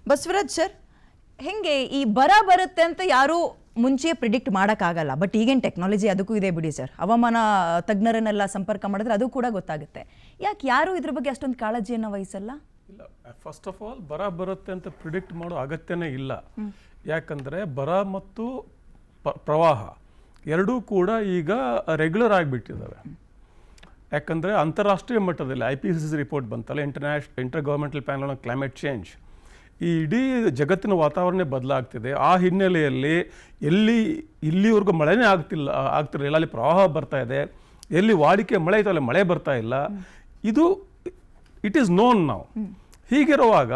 Basavaraj sir, ಹೆಂಗೆ ಈ ಬರ ಬರುತ್ತೆ ಅಂತ ಯಾರು ಮುಂಚೆ ಪ್ರಿಡಿಕ್ಟ್ ಮಾಡೋಕ್ಕಾಗಲ್ಲ. ಬಟ್ ಈಗೇನು ಟೆಕ್ನಾಲಜಿ ಅದಕ್ಕೂ ಇದೆ ಬಿಡಿ ಸರ್. ಹವಾಮಾನ ತಜ್ಞರನ್ನೆಲ್ಲ ಸಂಪರ್ಕ ಮಾಡಿದ್ರೆ ಅದು ಕೂಡ ಗೊತ್ತಾಗುತ್ತೆ. ಯಾಕೆ ಯಾರು ಇದ್ರ ಬಗ್ಗೆ ಅಷ್ಟೊಂದು ಕಾಳಜಿಯನ್ನು ವಹಿಸಲ್ಲ? ಇಲ್ಲ, ಫಸ್ಟ್ ಆಫ್ ಆಲ್ ಬರ ಬರುತ್ತೆ ಅಂತ ಪ್ರಿಡಿಕ್ಟ್ ಮಾಡೋ ಅಗತ್ಯನೇ ಇಲ್ಲ. ಯಾಕಂದರೆ ಬರ ಮತ್ತು ಪ್ರವಾಹ ಎರಡೂ ಕೂಡ ಈಗ ರೆಗ್ಯುಲರ್ ಆಗಿಬಿಟ್ಟಿದ್ದಾವೆ. ಯಾಕಂದರೆ ಅಂತಾರಾಷ್ಟ್ರೀಯ ಮಟ್ಟದಲ್ಲಿ IPCC ರಿಪೋರ್ಟ್ ಬಂತಲ್ಲ, inter governmental panel on climate change, ಈ ಇಡೀ ಜಗತ್ತಿನ ವಾತಾವರಣ ಬದಲಾಗ್ತಿದೆ. ಆ ಹಿನ್ನೆಲೆಯಲ್ಲಿ ಇಲ್ಲಿವರೆಗೂ ಮಳೆನೇ ಆಗ್ತಿರಲಿಲ್ಲ, ಅಲ್ಲಿ ಪ್ರವಾಹ ಬರ್ತಾ ಇದೆ. ಎಲ್ಲಿ ವಾಡಿಕೆ ಮಳೆ ಇತ್ತು ಅಲ್ಲಿ ಮಳೆ ಬರ್ತಾ ಇಲ್ಲ. ಇದು ಇಟ್ ಈಸ್ ನೋನ್ ನಾವು. ಹೀಗಿರುವಾಗ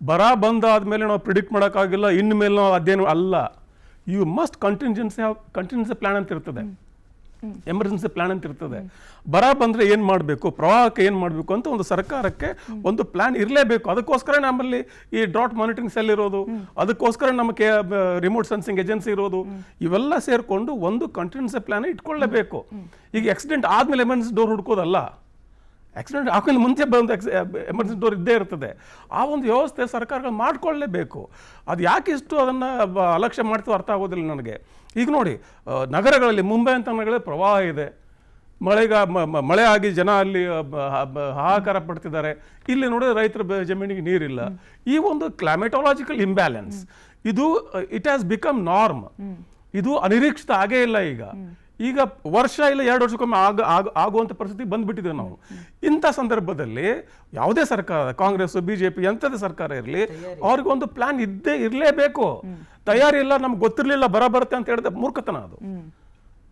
ಬರ ಬಂದಾದ್ಮೇಲೆ ನಾವು ಪ್ರಿಡಿಕ್ಟ್ ಮಾಡೋಕ್ಕಾಗಿಲ್ಲ, ಇನ್ಮೇಲೆ ನಾವು ಅದೇನು ಅಲ್ಲ. ಯು ಮಸ್ಟ್ ಕಂಟಿನ್ಯೂನ್ಸಿ ಪ್ಲಾನ್ ಅಂತ ಇರ್ತದೆ, ಎಮರ್ಜೆನ್ಸಿ ಪ್ಲಾನ್ ಅಂತ ಇರ್ತದೆ. ಬರ ಬಂದರೆ ಏನು ಮಾಡಬೇಕು, ಪ್ರವಾಹಕ್ಕೆ ಏನು ಮಾಡಬೇಕು ಅಂತ ಒಂದು ಸರ್ಕಾರಕ್ಕೆ ಒಂದು ಪ್ಲಾನ್ ಇರಲೇಬೇಕು. ಅದಕ್ಕೋಸ್ಕರ ನಮ್ಮಲ್ಲಿ ಈ ಡ್ರಾಟ್ ಮಾನಿಟರಿಂಗ್ ಸೆಲ್ ಇರೋದು, ಅದಕ್ಕೋಸ್ಕರ ನಮಗೆ ರಿಮೋಟ್ ಸೆನ್ಸಿಂಗ್ ಏಜೆನ್ಸಿ ಇರೋದು. ಇವೆಲ್ಲ ಸೇರಿಕೊಂಡು ಒಂದು ಕಂಟಿನ್ಯೂನ್ಸಿ ಪ್ಲಾನ್ ಇಟ್ಕೊಳ್ಳೇಬೇಕು. ಈಗ ಆಕ್ಸಿಡೆಂಟ್ ಆದಮೇಲೆ ಎಮರ್ಜೆನ್ಸಿ ಡೋರ್ ಹುಡ್ಕೋದಲ್ಲ, ಆಕ್ಸಿಡೆಂಟ್ ಆಮೇಲೆ ಮುಂಚೆ ಬಂದು ಎಮರ್ಜೆನ್ಸಿ ಡೋರ್ ಇದ್ದೇ ಇರ್ತದೆ. ಆ ಒಂದು ವ್ಯವಸ್ಥೆ ಸರ್ಕಾರಗಳು ಮಾಡಿಕೊಳ್ಳೇಬೇಕು. ಅದು ಯಾಕೆ ಇಷ್ಟು ಅದನ್ನು ಅಲಕ್ಷ್ಯ ಮಾಡ್ತೀವೋ ಅರ್ಥ ಆಗೋದಿಲ್ಲ ನನಗೆ. ಈಗ ನೋಡಿ, ನಗರಗಳಲ್ಲಿ ಮುಂಬೈ ಅಂತ ನಗರಗಳಲ್ಲಿ ಪ್ರವಾಹ ಇದೆ, ಮಳೆ ಆಗಿ ಜನ ಅಲ್ಲಿ ಹಾಹಾಕಾರ ಪಡ್ತಿದ್ದಾರೆ. ಇಲ್ಲಿ ನೋಡಿದ್ರೆ ರೈತರ ಜಮೀನಿಗೆ ನೀರಿಲ್ಲ. ಈ ಒಂದು ಕ್ಲೈಮೆಟೊಲಾಜಿಕಲ್ ಇಂಬ್ಯಾಲೆನ್ಸ್ ಇದು ಇಟ್ ಹ್ಯಾಸ್ ಬಿಕಮ್ ನಾರ್ಮ್. ಇದು ಅನಿರೀಕ್ಷಿತ ಆಗೇ ಇಲ್ಲ. ಈಗ ವರ್ಷ ಇಲ್ಲ 2 ವರ್ಷಕ್ಕೊಮ್ಮೆ ಆಗುವಂಥ ಪರಿಸ್ಥಿತಿ ಬಂದ್ಬಿಟ್ಟಿದೆ ನಾವು. ಇಂಥ ಸಂದರ್ಭದಲ್ಲಿ ಯಾವುದೇ ಸರ್ಕಾರ, ಕಾಂಗ್ರೆಸ್ BJP ಎಂಥದೇ ಸರ್ಕಾರ ಇರಲಿ, ಅವ್ರಿಗೊಂದು ಪ್ಲಾನ್ ಇರಲೇಬೇಕು. ತಯಾರಿ ಇಲ್ಲ, ನಮ್ಗೆ ಗೊತ್ತಿರಲಿಲ್ಲ ಬರ ಬರುತ್ತೆ ಅಂತ ಹೇಳಿದ್ರೆ ಮೂರ್ಖತನ ಅದು.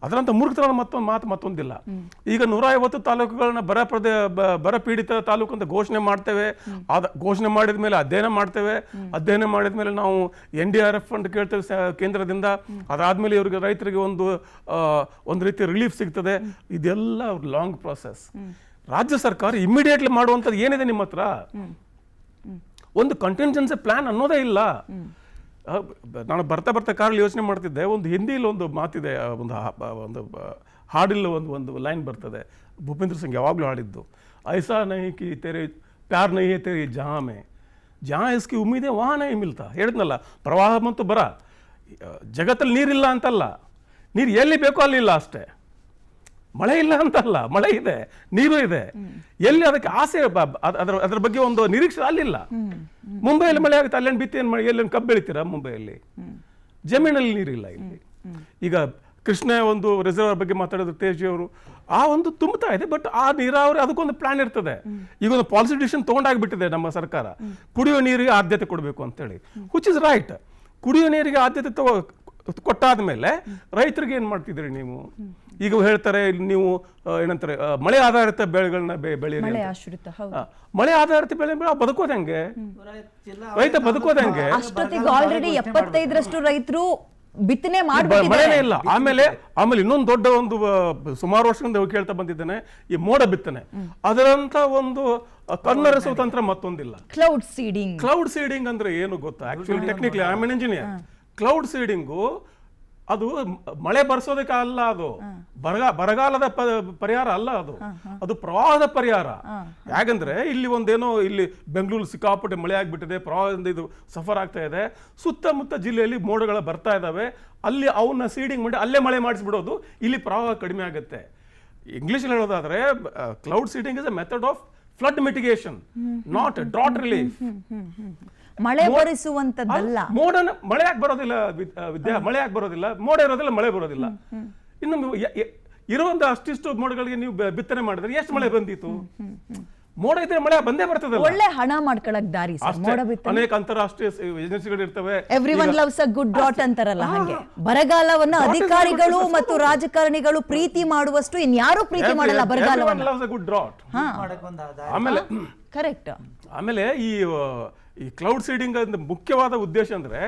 ಅದರಂತ ಮೂರ್ಖತನ ಮತ್ತೊಂದಿಲ್ಲ. ಈಗ 150 ತಾಲೂಕುಗಳನ್ನ ಬರ ಪೀಡಿತ ತಾಲೂಕು ಅಂತ ಘೋಷಣೆ ಮಾಡ್ತೇವೆ. ಘೋಷಣೆ ಮಾಡಿದ ಮೇಲೆ ಅಧ್ಯಯನ ಮಾಡ್ತೇವೆ. ಅಧ್ಯಯನ ಮಾಡಿದ ಮೇಲೆ ನಾವು NDRF ಫಂಡ್ ಕೇಳ್ತೇವೆ ಕೇಂದ್ರದಿಂದ. ಅದಾದ್ಮೇಲೆ ಇವರಿಗೆ ರೈತರಿಗೆ ಒಂದು ರೀತಿ ರಿಲೀಫ್ ಸಿಗ್ತದೆ. ಇದೆಲ್ಲ ಲಾಂಗ್ ಪ್ರಾಸೆಸ್. ರಾಜ್ಯ ಸರ್ಕಾರ ಇಮಿಡಿಯೇಟ್ಲಿ ಮಾಡುವಂಥದ್ದು ಏನಿದೆ ನಿಮ್ಮ ಹತ್ರ? ಒಂದು ಕಂಟಿಂಜೆನ್ಸಿ ಪ್ಲಾನ್ ಅನ್ನೋದೇ ಇಲ್ಲ. ನಾನು ಬರ್ತಾ ಕಾರಲ್ಲಿ ಯೋಚನೆ ಮಾಡ್ತಿದ್ದೆ, ಒಂದು ಹಿಂದಿಲಿ ಒಂದು ಮಾತಿದೆ, ಒಂದು ಹಾಡಿಲ್ಲ ಒಂದು ಲೈನ್ ಬರ್ತದೆ, ಭೂಪೇಂದ್ರ ಸಿಂಗ್ ಯಾವಾಗಲೂ ಹಾಡಿದ್ದು, ಐಸಾ ನಹಿ ಕಿ ತೆರೆ ಪ್ಯಾರ್ ನಹಿ ಹೈ ತೆರೆ ಜಹಾಂ ಮೇ, ಜಹಾಂ ಇಸ್ಕಿ ಉಮ್ಮೀದೆ ವಹಾಂ ನಹಿ ಮಿಲ್ತಾ. ಹೇಳಿದ್ನಲ್ಲ, ಪ್ರವಾಹ ಮತ್ತು ಬರ ಜಗತ್ತಲ್ಲಿ ನೀರಿಲ್ಲ ಅಂತಲ್ಲ, ನೀರು ಎಲ್ಲಿ ಬೇಕೋ ಅಲ್ಲಿ ಇಲ್ಲ ಅಷ್ಟೇ. ಮಳೆ ಇಲ್ಲ ಅಂತಲ್ಲ, ಮಳೆ ಇದೆ, ನೀರು ಇದೆ. ಎಲ್ಲಿ ಅದಕ್ಕೆ ಆಸೆ, ಅದರ ಬಗ್ಗೆ ಒಂದು ನಿರೀಕ್ಷೆ ಅಲ್ಲಿಲ್ಲ. ಮುಂಬೈಯಲ್ಲಿ ಮಳೆ ಆಗುತ್ತೆ, ಅಲ್ಲೇನು ಬಿತ್ತಿ ಏನು ಎಲ್ಲಿ ಕಬ್ಬು ಬೆಳಿತೀರಾ? ಮುಂಬೈಯಲ್ಲಿ ಜಮೀನಲ್ಲಿ ನೀರಿಲ್ಲ. ಇಲ್ಲಿ ಈಗ ಕೃಷ್ಣ ಒಂದು ರಿಸರ್ವರ್ ಬಗ್ಗೆ ಮಾತಾಡಿದ್ರು ತೇಜಿ ಅವರು, ಆ ಒಂದು ತುಂಬುತ್ತಾ ಇದೆ. ಬಟ್ ಆ ನೀರಾವರಿ ಅದಕ್ಕೊಂದು ಪ್ಲಾನ್ ಇರ್ತದೆ. ಈಗ ಒಂದು ಪಾಲಿಸಿ ಡಿಸಿಷನ್ ತೊಗೊಂಡಾಗ್ಬಿಟ್ಟಿದೆ ನಮ್ಮ ಸರ್ಕಾರ, ಕುಡಿಯೋ ನೀರಿಗೆ ಆದ್ಯತೆ ಕೊಡಬೇಕು ಅಂತೇಳಿ, ವಿಚ್ ಇಸ್ ರೈಟ್. ಕುಡಿಯೋ ನೀರಿಗೆ ಆದ್ಯತೆ ಕೊಟ್ಟಾದ ಮೇಲೆ ರೈತರಿಗೆ ಏನು ಮಾಡ್ತಿದ್ರಿ ನೀವು? ಈಗ ಹೇಳ್ತಾರೆ ನೀವು ಏನಂತಾರೆ, ಮಳೆ ಆಧಾರಿತ ಬೆಳೆಗಳನ್ನ ಬೆಳೀರಿ. ಮಳೆ ಆಧಾರಿತ ಬೆಳೆ ಬದುಕೋದು ಹೆಂಗೆ? ರೈತ ಬದುಕೋದು ಹೆಂಗೆ? ಆಲ್ರೆಡಿ 75% ರೈತರು ಬಿತ್ತನೆ ಮಾಡಿ ಮಳೆನೇ ಇಲ್ಲ. ಆಮೇಲೆ ಇನ್ನೊಂದು ದೊಡ್ಡ ಒಂದು ಸುಮಾರು ವರ್ಷದಿಂದ ಕೇಳ್ತಾ ಬಂದಿದ್ದೇನೆ, ಈ ಮೋಡ ಬಿತ್ತನೆ. ಅದರಂತ ಒಂದು ಕನ್ನರಿಸುವ ತಂತ್ರ ಮತ್ತೊಂದಿಲ್ಲ. ಕ್ಲೌಡ್ ಸೀಡಿಂಗ್ ಅಂದ್ರೆ ಏನು ಗೊತ್ತಾ? Actually technically I am an engineer. Cloud seeding ಅದು ಮಳೆ ಬರ್ಸೋದಕ್ಕೆ ಅಲ್ಲ, ಅದು ಬರಗಾಲದ ಪರಿಹಾರ ಅಲ್ಲ, ಅದು ಪ್ರವಾಹದ ಪರಿಹಾರ. ಯಾಕಂದ್ರೆ ಇಲ್ಲಿ ಬೆಂಗಳೂರು ಸಿಕ್ಕಾಪಟ್ಟೆ ಮಳೆ ಆಗ್ಬಿಟ್ಟಿದೆ, ಪ್ರವಾಹದಿಂದ ಇದು ಸಫರ್ ಆಗ್ತಾ ಇದೆ. ಸುತ್ತಮುತ್ತ ಜಿಲ್ಲೆಯಲ್ಲಿ ಮೋಡಗಳು ಬರ್ತಾ ಇದಾವೆ, ಅಲ್ಲಿ ಅವನ್ನ ಸೀಡಿಂಗ್ ಮಾಡಿ ಅಲ್ಲೇ ಮಳೆ ಮಾಡಿಸ್ಬಿಡೋದು, ಇಲ್ಲಿ ಪ್ರವಾಹ ಕಡಿಮೆ ಆಗುತ್ತೆ. ಇಂಗ್ಲಿಷ್ ಹೇಳೋದಾದ್ರೆ cloud seeding is a method of flood mitigation, not drought relief. ಮಳೆ ಬರಿಸುವಂತದ್ದಲ್ಲ. ಮಳೆ ಯಾಕೆ ಬರೋದಿಲ್ಲ ಮಳೆ ಯಾಕೆ ಬರೋದಿಲ್ಲ? ಮೋಡ ಇರೋದಿಲ್ಲ, ಮಳೆ ಬರೋದಿಲ್ಲ. ಇನ್ನು ಇರುವಂತ ಅಷ್ಟಿಷ್ಟು ಮೋಡಗಳಿಗೆ ನೀವು ಬಿತ್ತನೆ ಮಾಡಿದ್ರೆ ಎಷ್ಟು ಮಳೆ ಬಂದಿತ್ತು? ಮೋಡ ಇದ್ರೆ ಮಳೆ ಬಂದೇ ಬರ್ತದೆ. ಒಳ್ಳೆ ಹಣ ಮಾಡ್ಕೊಳಕ್ ದಾರಿ ಅನೇಕ ಅಂತಾರಾಷ್ಟ್ರೀಯ ಏಜೆನ್ಸಿಗಳು ಇರ್ತವೆ. Everyone loves a good dot ಅಂತಾರಲ್ಲ, ಹಾಗೆ ಬರಗಾಲವನ್ನ ಅಧಿಕಾರಿಗಳು ಮತ್ತು ರಾಜಕಾರಣಿಗಳು ಪ್ರೀತಿ ಮಾಡುವಷ್ಟು ಇನ್ಯಾರು ಪ್ರೀತಿ ಮಾಡಲ್ಲ ಬರಗಾಲವನ್ನ. ಆಮೇಲೆ ಕರೆಕ್ಟ್. ಆಮೇಲೆ ಈ ಕ್ಲೌಡ್ ಸೀಡಿಂಗ್ ಮುಖ್ಯವಾದ ಉದ್ದೇಶ ಅಂದ್ರೆ,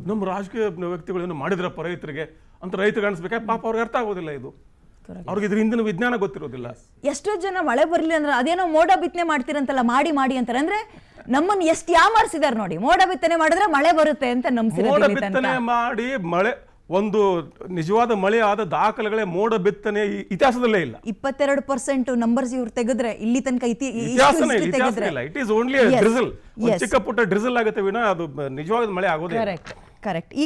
ನಮ್ಮ ರಾಜಕೀಯ ವ್ಯಕ್ತಿಗಳು ಏನು ಮಾಡಿದ್ರಪ್ಪ ರೈತರಿಗೆ ಅಂತ ರೈತರಿಗೆ ಅನ್ಸ್ಬೇಕಾ? ಪಾಪ ಅವ್ರಿಗೆ ಅರ್ಥ ಆಗೋದಿಲ್ಲ. ಇದು ಅವ್ರಿಗೆ ಇದ್ರ ಹಿಂದಿನ ವಿಜ್ಞಾನ ಗೊತ್ತಿರೋದಿಲ್ಲ. ಎಷ್ಟೋ ಜನ ಮಳೆ ಬರ್ಲಿ ಅಂದ್ರೆ ಅದೇನೋ ಮೋಡ ಬಿತ್ತನೆ ಮಾಡ್ತೀರಂತಲ್ಲ, ಮಾಡಿ ಅಂತಾರೆ. ಅಂದ್ರೆ ನಮ್ಮನ್ನ ಎಷ್ಟು ಯಾಮಾರಿಸಿದಾರೆ ನೋಡಿ. ಮೋಡ ಬಿತ್ತನೆ ಮಾಡಿದ್ರೆ ಮಳೆ ಬರುತ್ತೆ ಅಂತ ಮೋಡ ಬಿತ್ತನೆ ಮಾಡಿ ಒಂದು ನಿಜವಾದ ಮಳೆ ಆದ ದಾಖಲೆಗಳೇ ಮೋಡ ಬಿತ್ತನೆ ಇತಿಹಾಸದಲ್ಲೇ ಇಲ್ಲ. 22% ನಂಬರ್ಸ್ ಇವ್ರು ತೆಗೆದ್ರೆ ಇಲ್ಲಿ ತನಕ ಇತಿಹಾಸನೇ ಇಲ್ಲ. ಇಟ್ ಈಸ್ ಓನ್ಲಿ ಡ್ರಿಸಲ್, ಚಿಕ್ಕ ಪುಟ್ಟ ಡ್ರಿಸಲ್ ಆಗುತ್ತೆ ವಿನ ಅದು ನಿಜವಾದ ಮಳೆ ಆಗೋದೇ ಇಲ್ಲ. ಕರೆಕ್ಟ್. ಈ